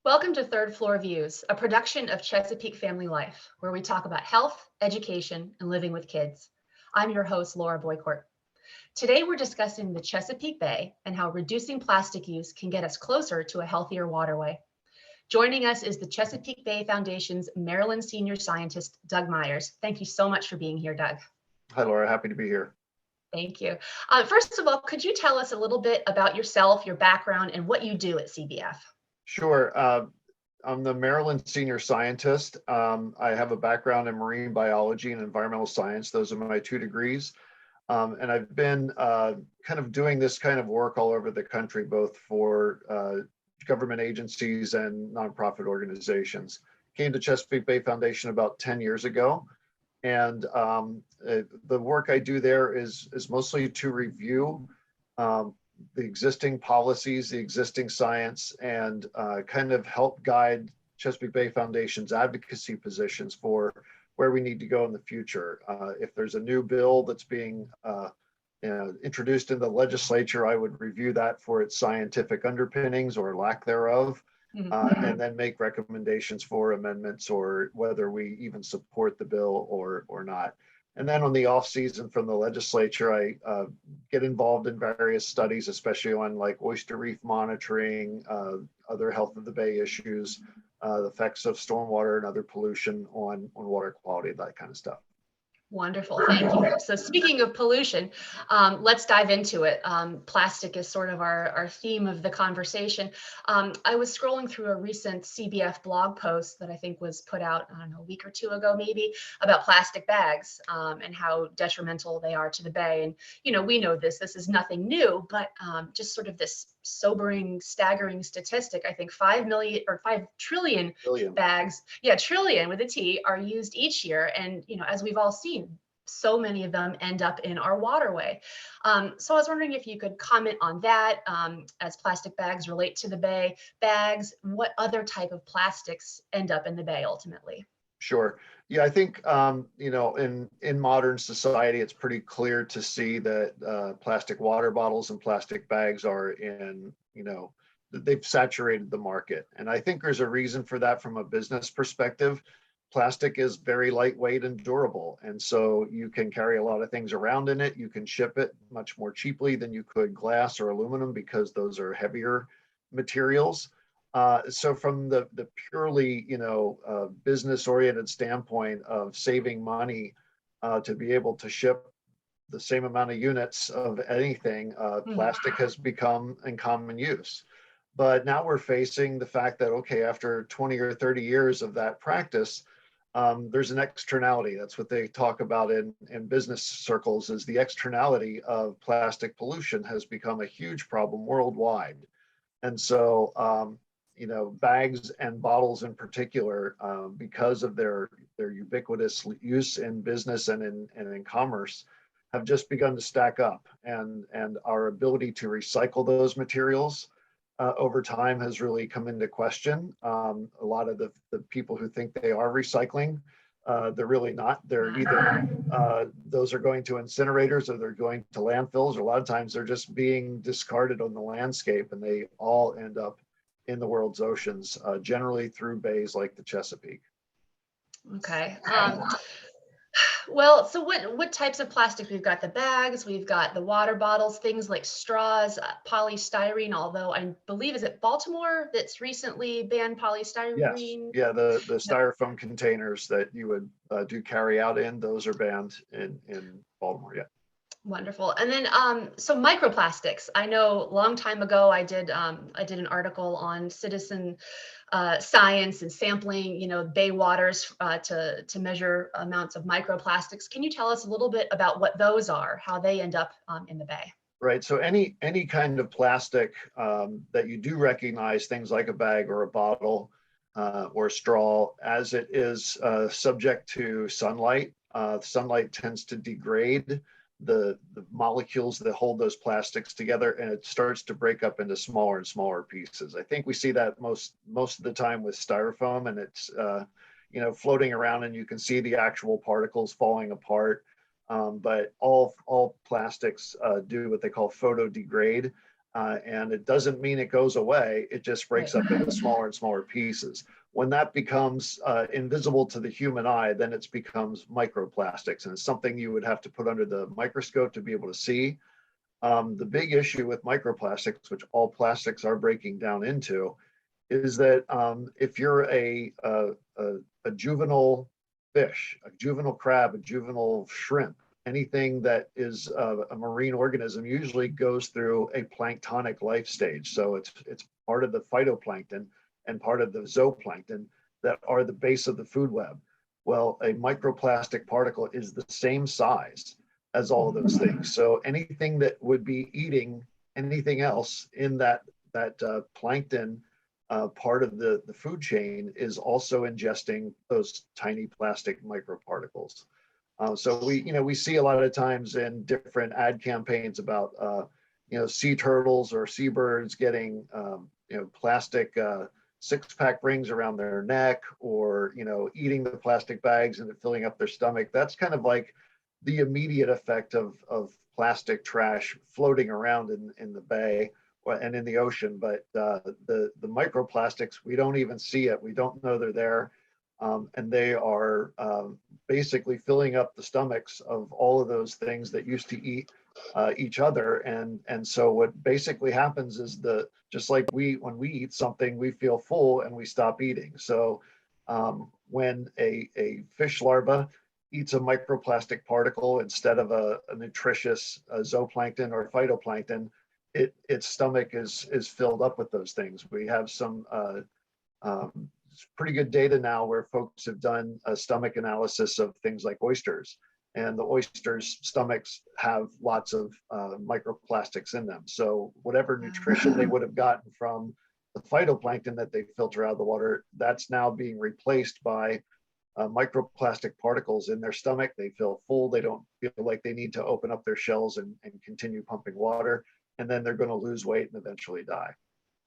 Welcome to Third Floor Views, a production of Chesapeake Family Life, where we talk about health, education, and living with kids. I'm your host, Laura Boycourt. Today, we're discussing the Chesapeake Bay and how reducing plastic use can get us closer to a healthier waterway. Joining us is the Chesapeake Bay Foundation's Maryland senior scientist, Doug Myers. Thank you so much for being here, Doug. Hi, Laura. Happy to be here. Thank you. First of all, could you tell us a little bit about yourself, your background, and what you do at CBF? Sure. I'm the Maryland senior scientist. I have a background in marine biology and environmental science. Those are my two degrees. And I've been kind of doing this kind of work all over the country, both for government agencies and nonprofit organizations. Came to Chesapeake Bay Foundation about 10 years ago. And the work I do there is mostly to review the existing policies, the existing science, and kind of help guide Chesapeake Bay Foundation's advocacy positions for where we need to go in the future. If there's a new bill that's being introduced in the legislature, I would review that for its scientific underpinnings or lack thereof, and then make recommendations for amendments or whether we even support the bill or not. And then on the off season from the legislature, I get involved in various studies, especially on like oyster reef monitoring, other health of the bay issues, the effects of stormwater and other pollution on water quality, that kind of stuff. Wonderful, thank you. So speaking of pollution, let's dive into it. Plastic is sort of our theme of the conversation. I was scrolling through a recent CBF blog post that I think was put out, I don't know, a week or two ago maybe, about plastic bags and how detrimental they are to the bay. And, you know, we know this is nothing new, but just sort of this sobering, staggering statistic. I think 5 trillion bags, trillion with a T, are used each year. And, you know, as we've all seen, so many of them end up in our waterway. So I was wondering if you could comment on that as plastic bags relate to the bay. Bags, what other type of plastics end up in the bay ultimately? Sure. Yeah, I think, in modern society, it's pretty clear to see that plastic water bottles and plastic bags are they've saturated the market. And I think there's a reason for that from a business perspective. Plastic is very lightweight and durable. And so you can carry a lot of things around in it. You can ship it much more cheaply than you could glass or aluminum because those are heavier materials. So from the purely, business-oriented standpoint of saving money to be able to ship the same amount of units of anything, plastic has become in common use. But now we're facing the fact that, okay, after 20 or 30 years of that practice, there's an externality. That's what they talk about in business circles, is the externality of plastic pollution has become a huge problem worldwide. And so, bags and bottles in particular, because of their ubiquitous use in business and in commerce, have just begun to stack up. And our ability to recycle those materials over time has really come into question. A lot of the people who think they are recycling, they're really not. They're either those are going to incinerators or they're going to landfills, or a lot of times they're just being discarded on the landscape, and they all end up in the world's oceans, generally through bays like the Chesapeake. Okay. Well, so what types of plastic? We've got the bags, we've got the water bottles, things like straws, polystyrene, although I believe, is it Baltimore that's recently banned polystyrene? Yeah, the styrofoam containers that you would do carry out in, those are banned in Baltimore, yeah. Wonderful. And then, so microplastics. I know a long time ago I did an article on citizen science and sampling, bay waters to measure amounts of microplastics. Can you tell us a little bit about what those are, how they end up in the bay? Right. So any kind of plastic that you do recognize, things like a bag or a bottle or a straw, as it is subject to sunlight, sunlight tends to degrade the molecules that hold those plastics together, and it starts to break up into smaller and smaller pieces. I think we see that most of the time with styrofoam, and it's floating around, and you can see the actual particles falling apart. But all plastics do what they call photodegrade. And it doesn't mean it goes away. It just breaks Right. up into smaller and smaller pieces. When that becomes invisible to the human eye, then it becomes microplastics, and it's something you would have to put under the microscope to be able to see. The big issue with microplastics, which all plastics are breaking down into, is that if you're a juvenile fish, a juvenile crab, a juvenile shrimp, anything that is a marine organism usually goes through a planktonic life stage. So it's part of the phytoplankton and part of the zooplankton that are the base of the food web. Well, a microplastic particle is the same size as all of those things. So anything that would be eating anything else in that plankton part of the food chain is also ingesting those tiny plastic microparticles. So we see a lot of times in different ad campaigns about sea turtles or seabirds getting plastic six-pack rings around their neck, or eating the plastic bags and filling up their stomach. That's kind of like the immediate effect of plastic trash floating around in the bay and in the ocean. But the microplastics, we don't even see it. We don't know they're there. And they are basically filling up the stomachs of all of those things that used to eat each other. And so what basically happens is just like when we eat something, we feel full and we stop eating. So when a fish larva eats a microplastic particle instead of a nutritious zooplankton or phytoplankton, its stomach is filled up with those things. We have some pretty good data now where folks have done a stomach analysis of things like oysters, and the oysters' stomachs have lots of microplastics in them. So whatever nutrition they would have gotten from the phytoplankton that they filter out of the water, that's now being replaced by microplastic particles in their stomach. They feel full. They don't feel like they need to open up their shells and continue pumping water. And then they're going to lose weight and eventually die.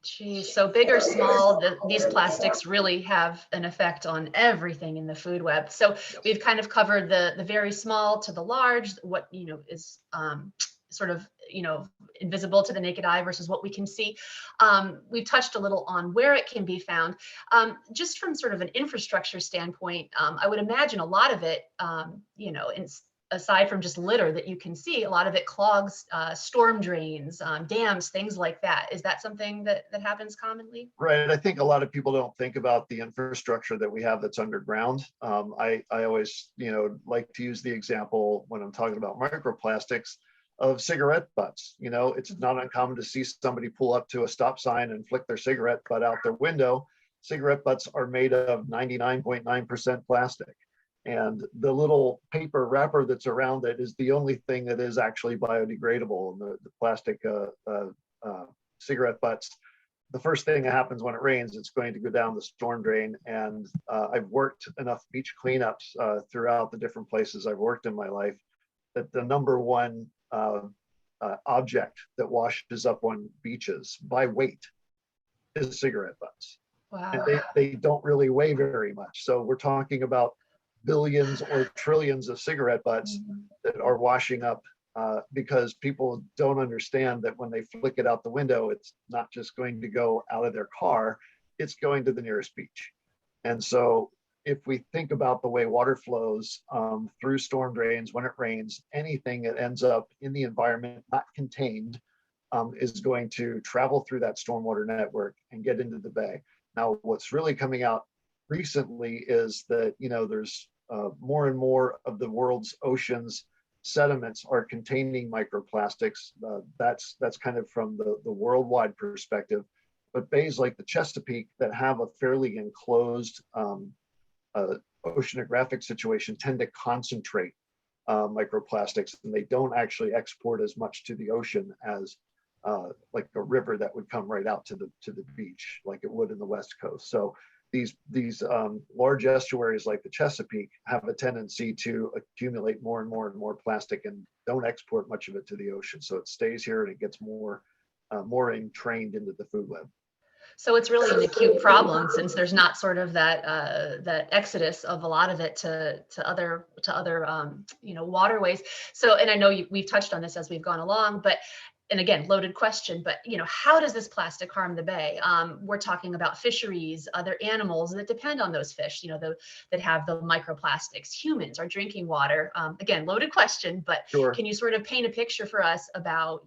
Geez, so big or small, these plastics really have an effect on everything in the food web. So we've kind of covered the very small to the large, what is sort of invisible to the naked eye versus what we can see. We've touched a little on where it can be found. Just from sort of an infrastructure standpoint, I would imagine a lot of it, aside from just litter that you can see, a lot of it clogs storm drains, dams, things like that. Is that something that happens commonly? Right. I think a lot of people don't think about the infrastructure that we have that's underground. I always, like to use the example when I'm talking about microplastics of cigarette butts. It's not uncommon to see somebody pull up to a stop sign and flick their cigarette butt out their window. Cigarette butts are made of 99.9% plastic. And the little paper wrapper that's around it is the only thing that is actually biodegradable. And the plastic cigarette butts, the first thing that happens when it rains, it's going to go down the storm drain. And I've worked enough beach cleanups throughout the different places I've worked in my life that the number one object that washes up on beaches by weight is cigarette butts. Wow. And they don't really weigh very much. So we're talking about billions or trillions of cigarette butts that are washing up because people don't understand that when they flick it out the window, it's not just going to go out of their car, it's going to the nearest beach. And so if we think about the way water flows through storm drains when it rains, anything that ends up in the environment not contained is going to travel through that stormwater network and get into the bay. Now, what's really coming out recently is that there's more and more of the world's oceans sediments are containing microplastics. That's kind of from the worldwide perspective. But bays like the Chesapeake that have a fairly enclosed oceanographic situation tend to concentrate microplastics, and they don't actually export as much to the ocean as like a river that would come right out to the beach like it would in the West Coast. So these large estuaries like the Chesapeake have a tendency to accumulate more and more and more plastic and don't export much of it to the ocean. So it stays here and it gets more entrained into the food web. So it's really an acute problem since there's not sort of that exodus of a lot of it to other waterways. So, and I know we've touched on this as we've gone along, but and again, loaded question, but how does this plastic harm the bay? We're talking about fisheries, other animals that depend on those fish, that have the microplastics, humans, our drinking water. Again, loaded question, but Sure. can you sort of paint a picture for us about,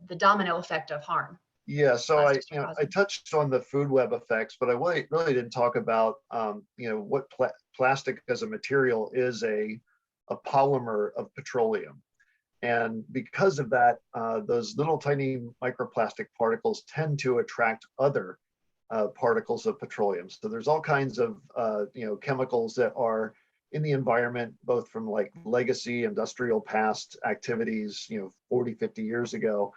the domino effect of harm Yeah, so plastics are I causing? touched on the food web effects, but I really didn't talk about, what plastic as a material is a polymer of petroleum. And because of that, those little tiny microplastic particles tend to attract other particles of petroleum. So there's all kinds of, chemicals that are in the environment, both from like legacy industrial past activities, 40, 50 years ago.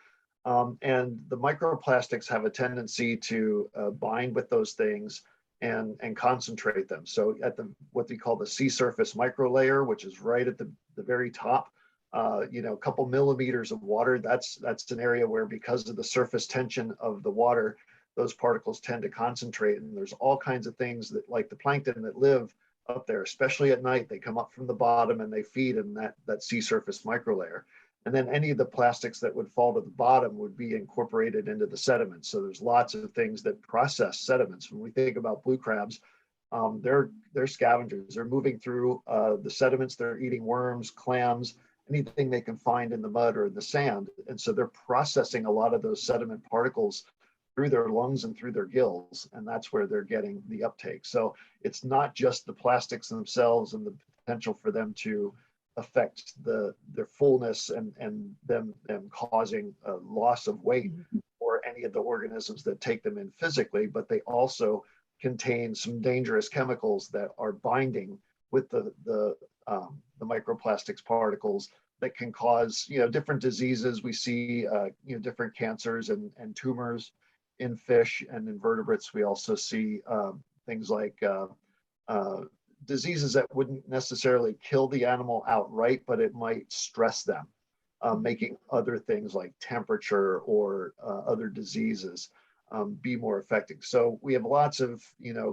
And the microplastics have a tendency to bind with those things and concentrate them. So at the what we call the sea surface microlayer, which is right at the very top, a couple millimeters of water, that's an area where, because of the surface tension of the water, those particles tend to concentrate. And there's all kinds of things that, like the plankton, that live up there, especially at night. They come up from the bottom and they feed in that sea surface microlayer. And then any of the plastics that would fall to the bottom would be incorporated into the sediment. So there's lots of things that process sediments. When we think about blue crabs, they're scavengers. They're moving through the sediments. They're eating worms, clams, anything they can find in the mud or in the sand. And so they're processing a lot of those sediment particles through their lungs and through their gills. And that's where they're getting the uptake. So it's not just the plastics themselves and the potential for them to affect their fullness and them causing a loss of weight or any of the organisms that take them in physically, but they also contain some dangerous chemicals that are binding with the microplastics particles that can cause different diseases. We see different cancers and tumors in fish and invertebrates. We also see things like diseases that wouldn't necessarily kill the animal outright, but it might stress them, making other things like temperature or other diseases be more effective. So we have lots of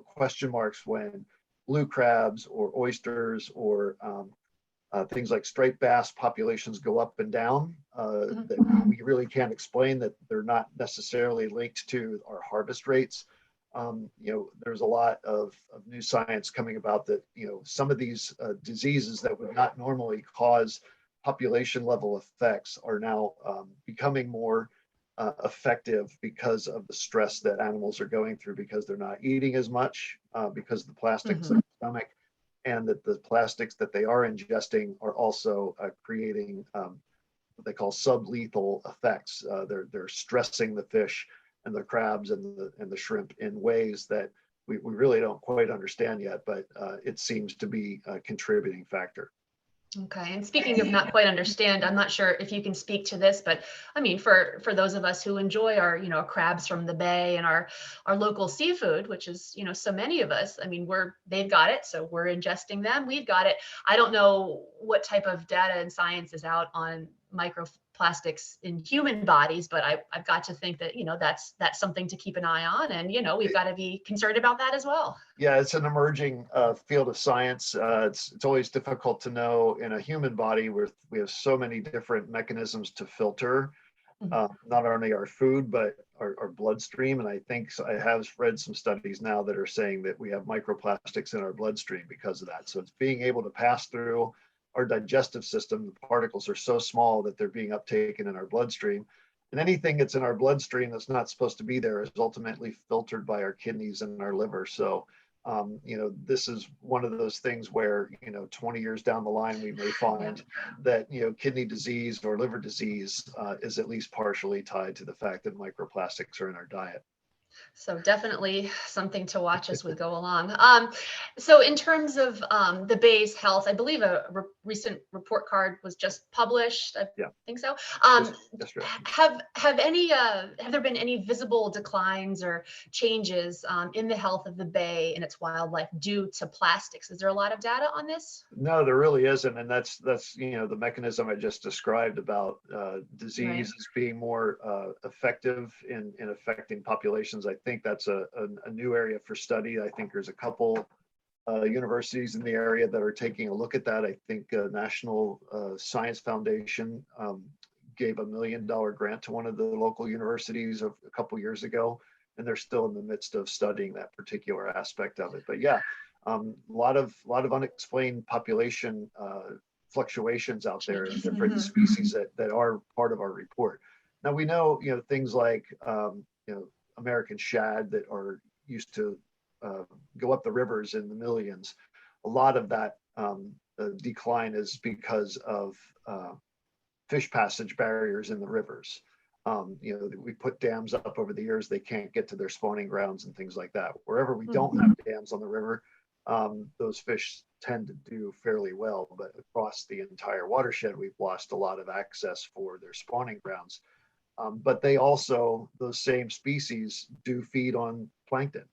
question marks when blue crabs or oysters or things like striped bass populations go up and down, that we really can't explain, that they're not necessarily linked to our harvest rates. There's a lot of new science coming about that, some of these diseases that would not normally cause population level effects are now becoming more effective because of the stress that animals are going through, because they're not eating as much, because of the plastics in the stomach, and that the plastics that they are ingesting are also creating what they call sublethal effects. They're stressing the fish and the crabs and the shrimp in ways that we really don't quite understand yet, but it seems to be a contributing factor. Okay. And speaking of not quite understand, I'm not sure if you can speak to this, but I mean, for those of us who enjoy our, crabs from the bay and our local seafood, which is, so many of us, I mean, they've got it, so we're ingesting them. We've got it. I don't know what type of data and science is out on microplastics in human bodies, but I've got to think that, that's something to keep an eye on. And, we've got to be concerned about that as well. Yeah, it's an emerging field of science. It's always difficult to know in a human body where we have so many different mechanisms to filter not only our food, but our bloodstream. And I think I have read some studies now that are saying that we have microplastics in our bloodstream because of that. So it's being able to pass through our digestive system. The particles are so small that they're being uptaken in our bloodstream. And anything that's in our bloodstream that's not supposed to be there is ultimately filtered by our kidneys and our liver. So this is one of those things where, 20 years down the line, we may find that, kidney disease or liver disease is at least partially tied to the fact that microplastics are in our diet. So definitely something to watch as we go along. So in terms of the bay's health, I believe a recent report card was just published. I think so. Have there been any visible declines or changes in the health of the bay and its wildlife due to plastics? Is there a lot of data on this? No, there really isn't, and that's the mechanism I just described about diseases being more effective in affecting populations. I think that's a new area for study. I think there's a couple universities in the area that are taking a look at that. I think National Science Foundation gave $1 million grant to one of the local universities a couple years ago, and they're still in the midst of studying that particular aspect of it. But yeah, a lot of unexplained population fluctuations out there in different species that are part of our report. Now we know, things like American shad that are used to go up the rivers in the millions. A lot of that decline is because of fish passage barriers in the rivers. We put dams up over the years, they can't get to their spawning grounds and things like that. Wherever we don't have dams on the river, those fish tend to do fairly well, but across the entire watershed, we've lost a lot of access for their spawning grounds. But they also, those same species do feed on plankton.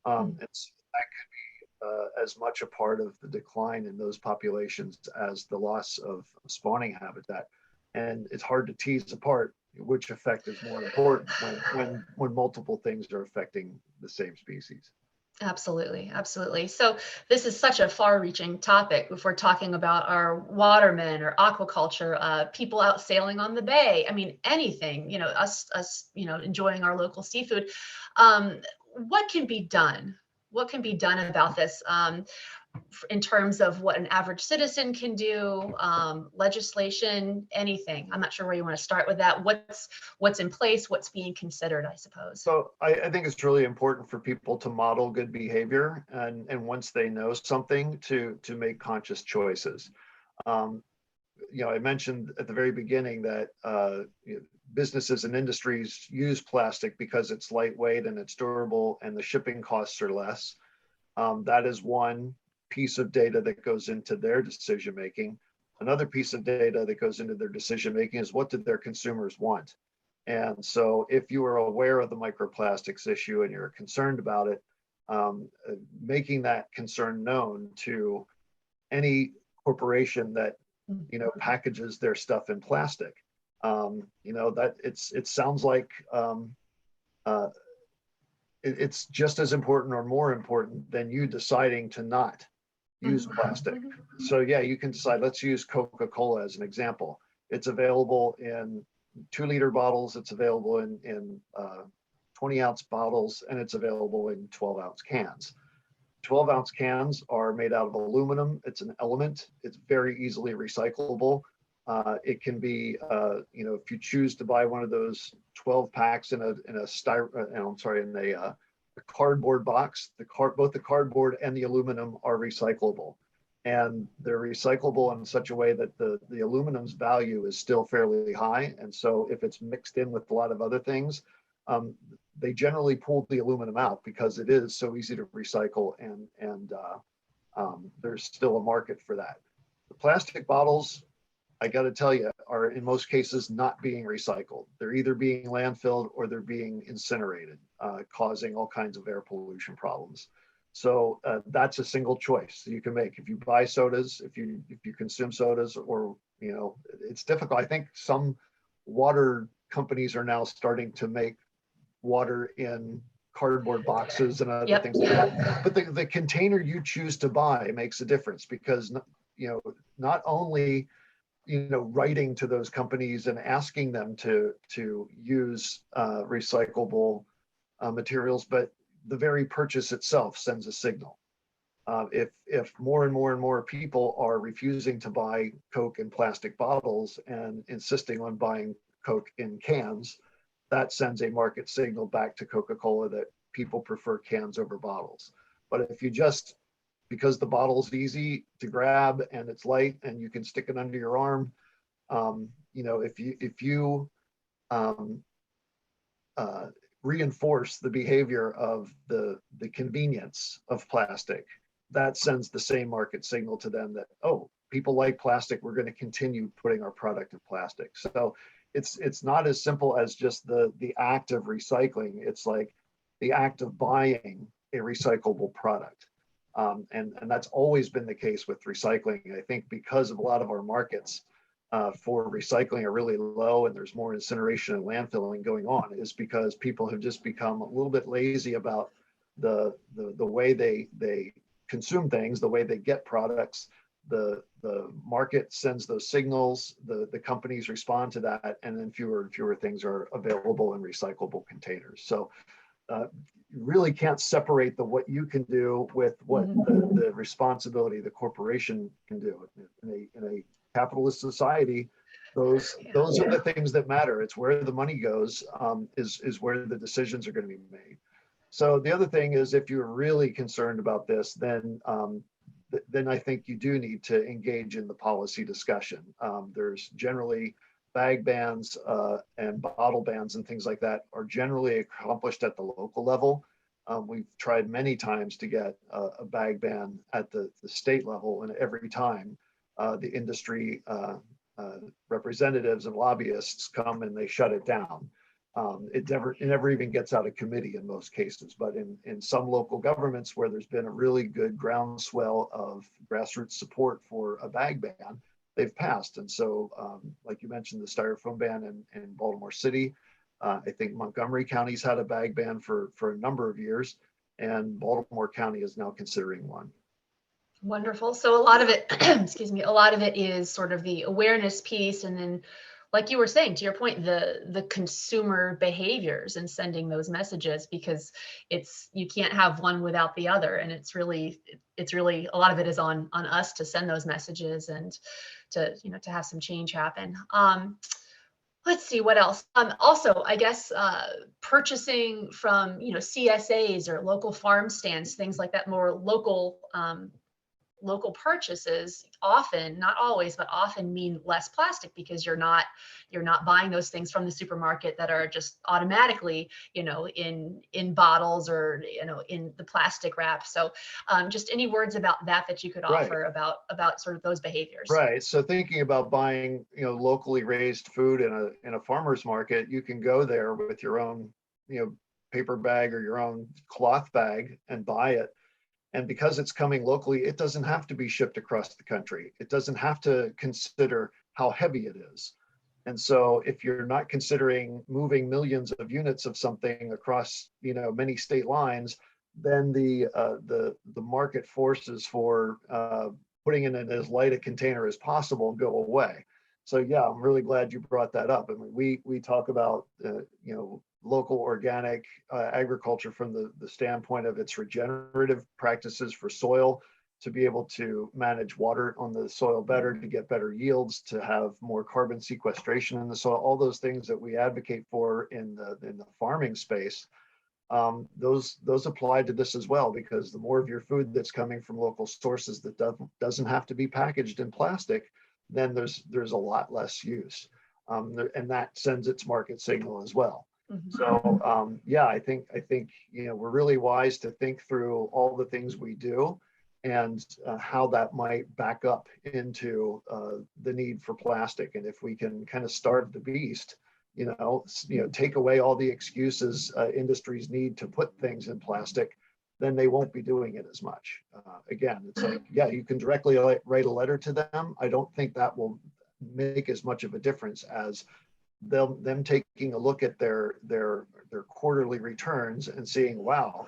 And so that could be as much a part of the decline in those populations as the loss of spawning habitat. And it's hard to tease apart which effect is more important when multiple things are affecting the same species. Absolutely, absolutely. So this is such a far-reaching topic if we're talking about our watermen or aquaculture, people out sailing on the bay. I mean, anything, us, enjoying our local seafood. What can be done? What can be done about this in terms of what an average citizen can do, legislation, anything? I'm not sure where you want to start with that. What's in place, what's being considered, I suppose. So I think it's really important for people to model good behavior, and once they know something, to make conscious choices. I mentioned at the very beginning that businesses and industries use plastic because it's lightweight and it's durable and the shipping costs are less. That is one piece of data that goes into their decision making. Another piece of data that goes into their decision making is, what do their consumers want? And so if you are aware of the microplastics issue and you're concerned about it, making that concern known to any corporation that packages their stuff in plastic, that it sounds like it's just as important or more important than you deciding to not use plastic. So yeah, you can decide, let's use Coca-Cola as an example. It's available in 2-liter bottles, it's available in 20-ounce bottles, and it's available in 12-ounce cans. 12-ounce cans are made out of aluminum. It's an element. It's very easily recyclable. It can be, if you choose to buy one of those 12 packs in a cardboard box, both the cardboard and the aluminum are recyclable. And they're recyclable in such a way that the aluminum's value is still fairly high. And so if it's mixed in with a lot of other things, they generally pull the aluminum out because it is so easy to recycle, and there's still a market for that. The plastic bottles, I got to tell you, are in most cases not being recycled. They're either being landfilled or they're being incinerated, causing all kinds of air pollution problems. So that's a single choice you can make. If you buy sodas, if you consume sodas, or it's difficult. I think some water companies are now starting to make water in cardboard boxes and other things like that. But the container you choose to buy makes a difference, because not only writing to those companies and asking them to use recyclable materials, but the very purchase itself sends a signal. If more and more and more people are refusing to buy Coke in plastic bottles and insisting on buying Coke in cans, that sends a market signal back to Coca-Cola that people prefer cans over bottles. But if you just, because the bottle's easy to grab and it's light and you can stick it under your arm, if you reinforce the behavior of the convenience of plastic, that sends the same market signal to them that, oh, people like plastic, we're going to continue putting our product in plastic. So it's not as simple as just the act of recycling. It's like the act of buying a recyclable product. And that's always been the case with recycling. I think because of a lot of our markets for recycling are really low and there's more incineration and landfilling going on, is because people have just become a little bit lazy about the way they consume things, the way they get products. the market sends those signals, the companies respond to that, and then fewer and fewer things are available in recyclable containers. So you really can't separate the what you can do with what the responsibility the corporation can do. In a capitalist society, those are the things that matter. It's where the money goes, is where the decisions are going to be made. So the other thing is, if you're really concerned about this, then I think you do need to engage in the policy discussion. There's generally bag bans and bottle bans and things like that are generally accomplished at the local level. We've tried many times to get a bag ban at the state level, and every time the industry representatives and lobbyists come and they shut it down. It never even gets out of committee in most cases, but in some local governments where there's been a really good groundswell of grassroots support for a bag ban, they've passed. And so, like you mentioned, the styrofoam ban in Baltimore City, I think Montgomery County's had a bag ban for a number of years, and Baltimore County is now considering one. Wonderful. So a lot of it, excuse me, a lot of it is sort of the awareness piece, and then, like you were saying, to your point, the consumer behaviors and sending those messages, because you can't have one without the other, and it's really a lot of it is on us to send those messages and to have some change happen. Let's see what else. Also, I guess purchasing from CSAs or local farm stands, things like that, more local purchases often, not always, but often mean less plastic, because you're not buying those things from the supermarket that are just automatically in bottles or in the plastic wrap. So just any words about that you could offer about sort of those behaviors. Right. So thinking about buying locally raised food in a farmer's market, you can go there with your own paper bag or your own cloth bag and buy it. And because it's coming locally, it doesn't have to be shipped across the country. It doesn't have to consider how heavy it is. And so if you're not considering moving millions of units of something across many state lines, then the market forces for putting in as light a container as possible go away. So yeah, I'm really glad you brought that up. I mean, we talk about local organic agriculture from the standpoint of its regenerative practices for soil, to be able to manage water on the soil better, to get better yields, to have more carbon sequestration in the soil, all those things that we advocate for in the farming space. Those apply to this as well, because the more of your food that's coming from local sources that doesn't have to be packaged in plastic, then there's a lot less use, and that sends its market signal as well. Mm-hmm. So yeah, I think we're really wise to think through all the things we do and how that might back up into the need for plastic. And if we can kind of starve the beast, take away all the excuses industries need to put things in plastic, then they won't be doing it as much. Again, it's like, yeah, you can directly write a letter to them. I don't think that will make as much of a difference as them taking a look at their quarterly returns and seeing, wow,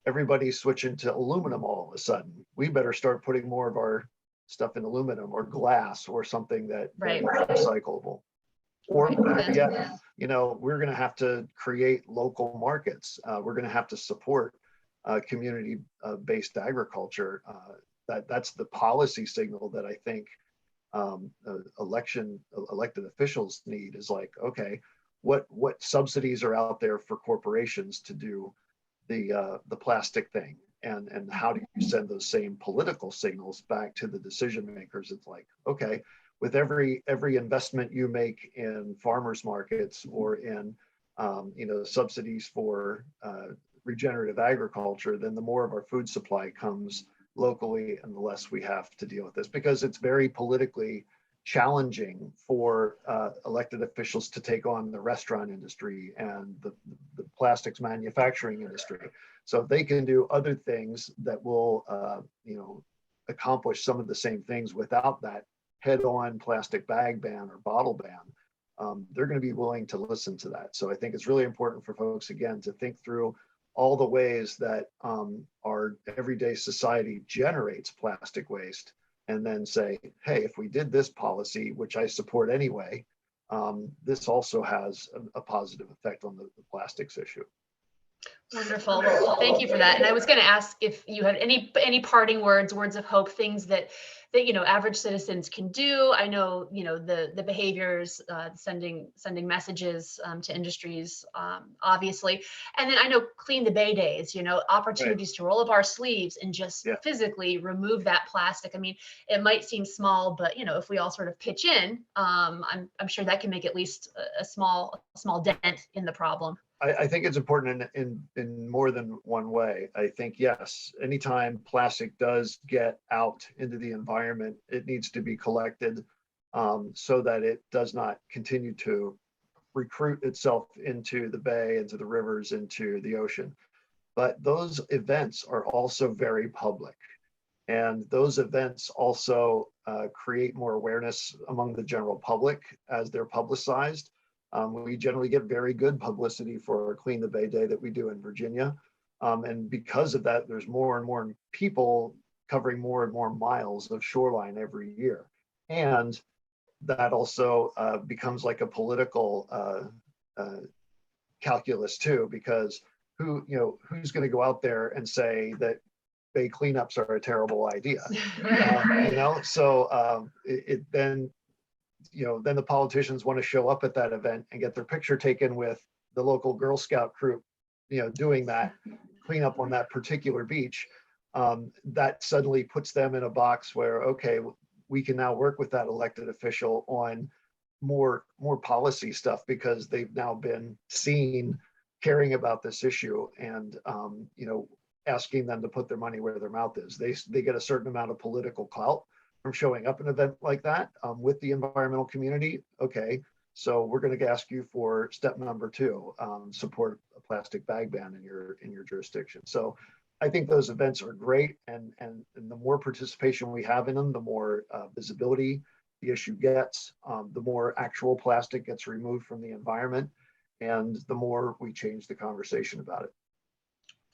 everybody's switching to aluminum all of a sudden. We better start putting more of our stuff in aluminum or glass or something that is recyclable. Or yeah, we're going to have to create local markets. We're going to have to support community-based agriculture. That's the policy signal that I think elected officials need, is like, okay, what subsidies are out there for corporations to do the plastic thing, and how do you send those same political signals back to the decision makers? It's like, okay, with every investment you make in farmers markets or in subsidies for regenerative agriculture, then the more of our food supply comes locally and the less we have to deal with this, because it's very politically challenging for elected officials to take on the restaurant industry and the plastics manufacturing industry. So if they can do other things that will accomplish some of the same things without that head-on plastic bag ban or bottle ban, they're going to be willing to listen to that. So I think it's really important for folks, again, to think through all the ways that our everyday society generates plastic waste, and then say, hey, if we did this policy, which I support anyway, this also has a positive effect on the plastics issue. Wonderful. Well, thank you for that. And I was going to ask if you had any parting words, words of hope, things that average citizens can do. I know the behaviors, sending messages to industries, obviously, and then I know clean the bay days. Opportunities Right. to roll up our sleeves and just Yeah. physically remove that plastic. I mean, it might seem small, but if we all sort of pitch in, I'm sure that can make at least a small dent in the problem. I think it's important in more than one way. I think, yes, anytime plastic does get out into the environment, it needs to be collected so that it does not continue to recruit itself into the bay, into the rivers, into the ocean. But those events are also very public. And those events also create more awareness among the general public as they're publicized. We generally get very good publicity for our Clean the Bay Day that we do in Virginia. And because of that, there's more and more people covering more and more miles of shoreline every year. And that also becomes like a political calculus too, because who's going to go out there and say that bay cleanups are a terrible idea? So then the politicians want to show up at that event and get their picture taken with the local Girl Scout group, doing that cleanup on that particular beach. That suddenly puts them in a box where, okay, we can now work with that elected official on more policy stuff because they've now been seen caring about this issue and, asking them to put their money where their mouth is. They get a certain amount of political clout from showing up an event like that with the environmental community. Okay, so we're going to ask you for step number 2, support a plastic bag ban in your jurisdiction. So I think those events are great, and the more participation we have in them, the more visibility the issue gets, the more actual plastic gets removed from the environment, and the more we change the conversation about it.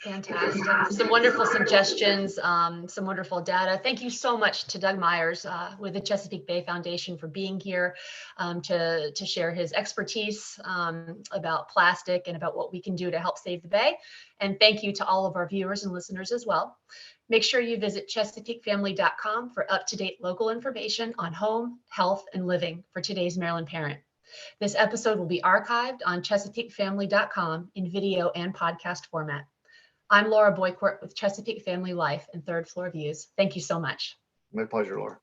Fantastic. Some wonderful suggestions, some wonderful data. Thank you so much to Doug Myers with the Chesapeake Bay Foundation for being here to share his expertise about plastic and about what we can do to help save the bay. And thank you to all of our viewers and listeners as well. Make sure you visit ChesapeakeFamily.com for up-to-date local information on home, health, and living for today's Maryland parent. This episode will be archived on ChesapeakeFamily.com in video and podcast format. I'm Laura Boycourt with Chesapeake Family Life and Third Floor Views. Thank you so much. My pleasure, Laura.